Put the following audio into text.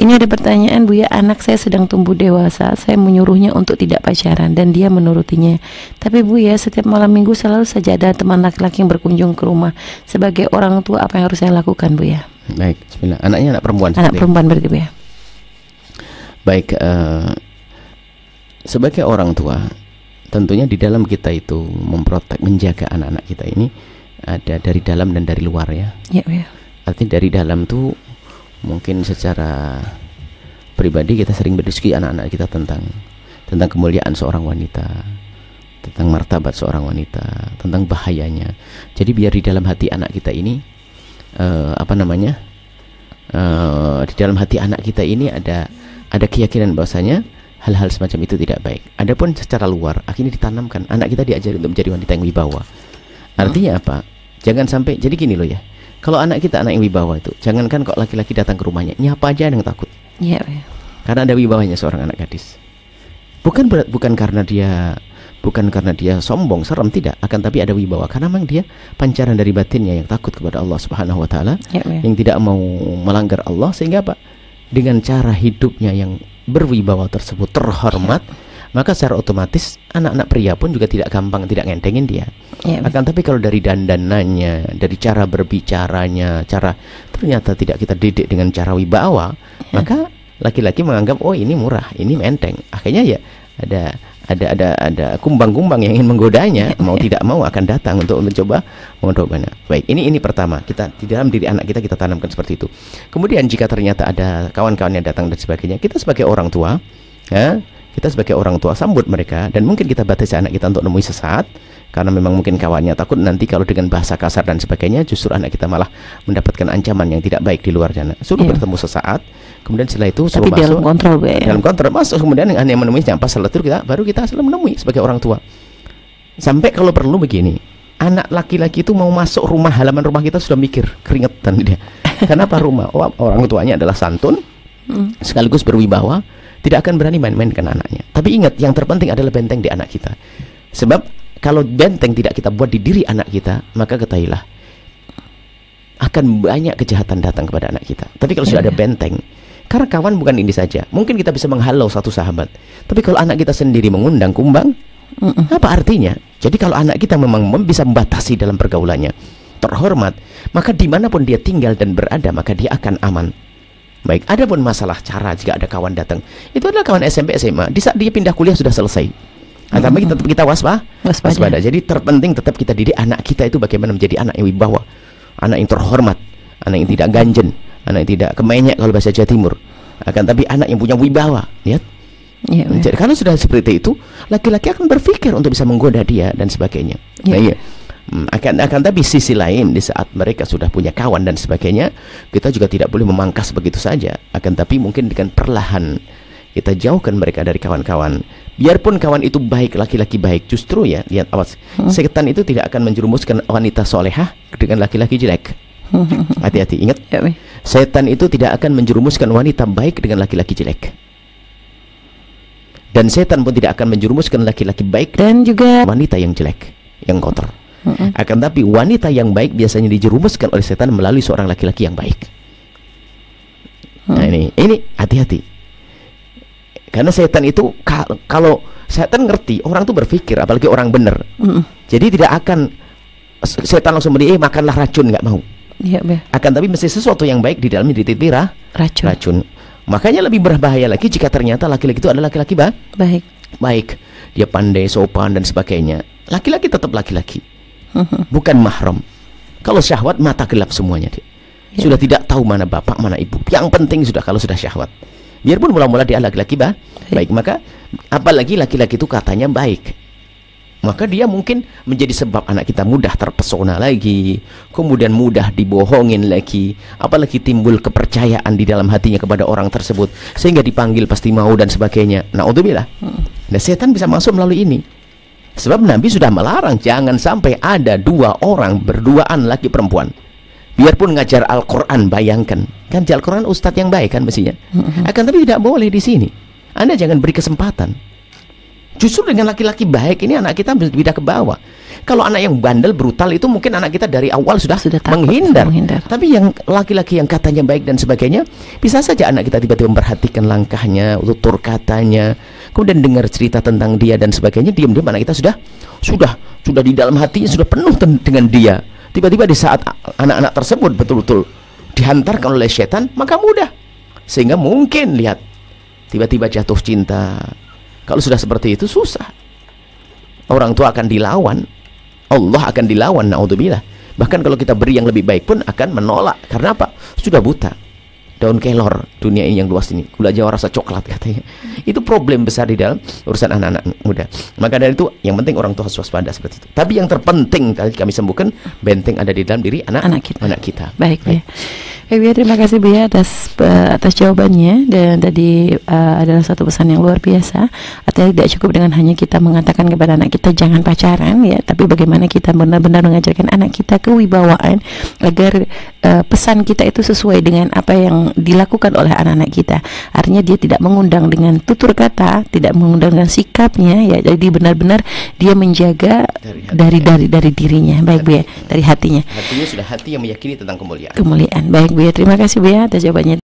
Ini ada pertanyaan Bu ya, anak saya sedang tumbuh dewasa, saya menyuruhnya untuk tidak pacaran dan dia menurutinya. Tapi Bu ya, setiap malam minggu selalu saja ada teman laki-laki yang berkunjung ke rumah. Sebagai orang tua, apa yang harus saya lakukan Bu ya? Baik, bismillah. Anaknya anak perempuan. Anak perempuan berarti Bu ya? Baik, sebagai orang tua, tentunya di dalam kita itu memprotek, menjaga anak-anak kita ini ada dari dalam dan dari luar ya. Iya Bu ya. Artinya dari dalam tuh mungkin secara pribadi kita sering berdiskusi anak-anak kita tentang kemuliaan seorang wanita, tentang martabat seorang wanita, tentang bahayanya. Jadi biar di dalam hati anak kita ini di dalam hati anak kita ini ada keyakinan bahwasanya hal-hal semacam itu tidak baik. Adapun secara luar akhirnya ditanamkan anak kita diajari untuk menjadi wanita yang wibawa. Artinya apa? Jangan sampai, jadi gini loh ya, kalau anak kita anak yang wibawa itu, jangankan kok laki-laki datang ke rumahnya, nyapa aja ada yang takut. Iya ya. Karena ada wibawanya seorang anak gadis. Bukan karena dia sombong, serem, tidak, akan tapi ada wibawa karena memang dia pancaran dari batinnya yang takut kepada Allah Subhanahu wa taala, yang tidak mau melanggar Allah, sehingga apa? Dengan cara hidupnya yang berwibawa tersebut terhormat, maka secara otomatis anak-anak pria pun juga tidak gampang, tidak ngentengin dia. Akan tapi kalau dari dandanannya, dari cara berbicaranya, ternyata tidak kita didik dengan cara wibawa, maka laki-laki menganggap oh ini murah, ini menteng. Akhirnya ya ada kumbang-kumbang yang ingin menggodanya, mau tidak mau akan datang untuk mencoba menggodanya. Baik, ini pertama, kita di dalam diri anak kita tanamkan seperti itu. Kemudian jika ternyata ada kawan-kawan yang datang dan sebagainya, kita sebagai orang tua, ya, kita sebagai orang tua sambut mereka, dan mungkin kita batasi anak kita untuk nemui sesaat, karena memang mungkin kawannya takut nanti kalau dengan bahasa kasar dan sebagainya justru anak kita malah mendapatkan ancaman yang tidak baik di luar sana. Suruh bertemu sesaat, kemudian setelah itu suruh tapi masuk dalam kontrol dalam kontrol, masuk, kemudian yang menemui pas setelah itu baru kita selalu menemui sebagai orang tua. Sampai kalau perlu begini, anak laki-laki itu mau masuk halaman rumah kita sudah mikir, keringetan dia. Kenapa rumah? Orang tuanya adalah santun, sekaligus berwibawa, tidak akan berani main-main dengan anaknya. Tapi ingat, yang terpenting adalah benteng di anak kita. Sebab kalau benteng tidak kita buat di diri anak kita, maka ketahuilah akan banyak kejahatan datang kepada anak kita. Tapi kalau sudah ada benteng, karena kawan bukan ini saja, mungkin kita bisa menghalau satu sahabat, tapi kalau anak kita sendiri mengundang kumbang, apa artinya? Jadi kalau anak kita memang bisa membatasi dalam pergaulannya, terhormat, maka dimanapun dia tinggal dan berada, maka dia akan aman. Baik, ada pun masalah cara jika ada kawan datang, itu adalah kawan SMP SMA, di saat dia pindah kuliah sudah selesai. Tapi kita waspada. Jadi terpenting tetap kita didik anak kita itu bagaimana menjadi anak yang wibawa, anak yang terhormat, anak yang tidak ganjen, anak yang tidak kemenyek kalau bahasa Jawa Timur. Akan tapi anak yang punya wibawa, lihat. Jadi kalau sudah seperti itu, laki-laki akan berpikir untuk bisa menggoda dia dan sebagainya. Akan tapi sisi lain, di saat mereka sudah punya kawan dan sebagainya, kita juga tidak boleh memangkas begitu saja. Akan tapi mungkin dengan perlahan kita jauhkan mereka dari kawan-kawan. Biarpun kawan itu baik, laki-laki baik, justru ya, lihat awas, setan itu tidak akan menjerumuskan wanita solehah dengan laki-laki jelek. Hati-hati, ingat, setan itu tidak akan menjerumuskan wanita baik dengan laki-laki jelek. Dan setan pun tidak akan menjerumuskan laki-laki baik dan juga wanita yang jelek, yang kotor. Akan tapi wanita yang baik biasanya dijerumuskan oleh setan melalui seorang laki-laki yang baik. Nah ini hati-hati. Karena setan itu, kalau setan ngerti, orang tuh berpikir, apalagi orang benar. Jadi tidak akan setan langsung makanlah racun, nggak mau. Akan tapi mesti sesuatu yang baik di dalamnya dititipi racun. Makanya lebih berbahaya lagi jika ternyata laki-laki itu adalah laki-laki baik. Dia pandai, sopan dan sebagainya. Laki-laki tetap laki-laki, bukan mahram. Kalau syahwat, mata gelap semuanya dia. Sudah tidak tahu mana bapak, mana ibu. Yang penting sudah kalau sudah syahwat, biarpun mula-mula dia laki-laki baik, maka apalagi laki-laki itu katanya baik, maka dia mungkin menjadi sebab anak kita mudah terpesona lagi, kemudian mudah dibohongin lagi, apalagi timbul kepercayaan di dalam hatinya kepada orang tersebut, sehingga dipanggil pasti mau dan sebagainya. Na'udzubillah. Nah, setan bisa masuk melalui ini. Sebab Nabi sudah melarang jangan sampai ada dua orang berduaan, laki perempuan. Biarpun ngajar Al-Quran, bayangkan, kan Al-Quran ustadz yang baik kan mestinya. Akan tapi tidak boleh di sini. Anda jangan beri kesempatan. Justru dengan laki-laki baik ini anak kita bisa ke bawah. Kalau anak yang bandel, brutal itu mungkin anak kita dari awal sudah takut, menghindar. menghindar. Tapi yang laki-laki yang katanya baik dan sebagainya, bisa saja anak kita tiba-tiba memperhatikan langkahnya, tutur katanya, kemudian dengar cerita tentang dia dan sebagainya, diam-diam anak kita sudah di dalam hatinya sudah penuh dengan dia. Tiba-tiba di saat anak-anak tersebut betul-betul dihantarkan oleh setan, maka mudah. Sehingga mungkin lihat tiba-tiba jatuh cinta. Kalau sudah seperti itu susah. Orang tua akan dilawan. Allah akan dilawan, naudzubillah. Bahkan kalau kita beri yang lebih baik pun akan menolak. Karena apa? Sudah buta. Daun kelor dunia ini yang luas ini. Gula Jawa rasa coklat katanya. Itu problem besar di dalam urusan anak-anak muda. Maka dari itu yang penting orang tua harus waspada seperti itu. Tapi yang terpenting tadi kami sembuhkan, benteng ada di dalam diri anak kita. Baik. Ya. Bia, terima kasih Bia atas jawabannya, dan tadi adalah satu pesan yang luar biasa. Artinya tidak cukup dengan hanya kita mengatakan kepada anak kita jangan pacaran ya, tapi bagaimana kita benar-benar mengajarkan anak kita kewibawaan agar pesan kita itu sesuai dengan apa yang dilakukan oleh anak-anak kita. Artinya dia tidak mengundang dengan tutur kata, tidak mengundang dengan sikapnya ya, jadi benar-benar dia menjaga dari dirinya. Baik Bu ya, dari hatinya. Hatinya sudah hati yang meyakini tentang kemuliaan. Baik Bu ya, terima kasih Bu ya atas jawabannya.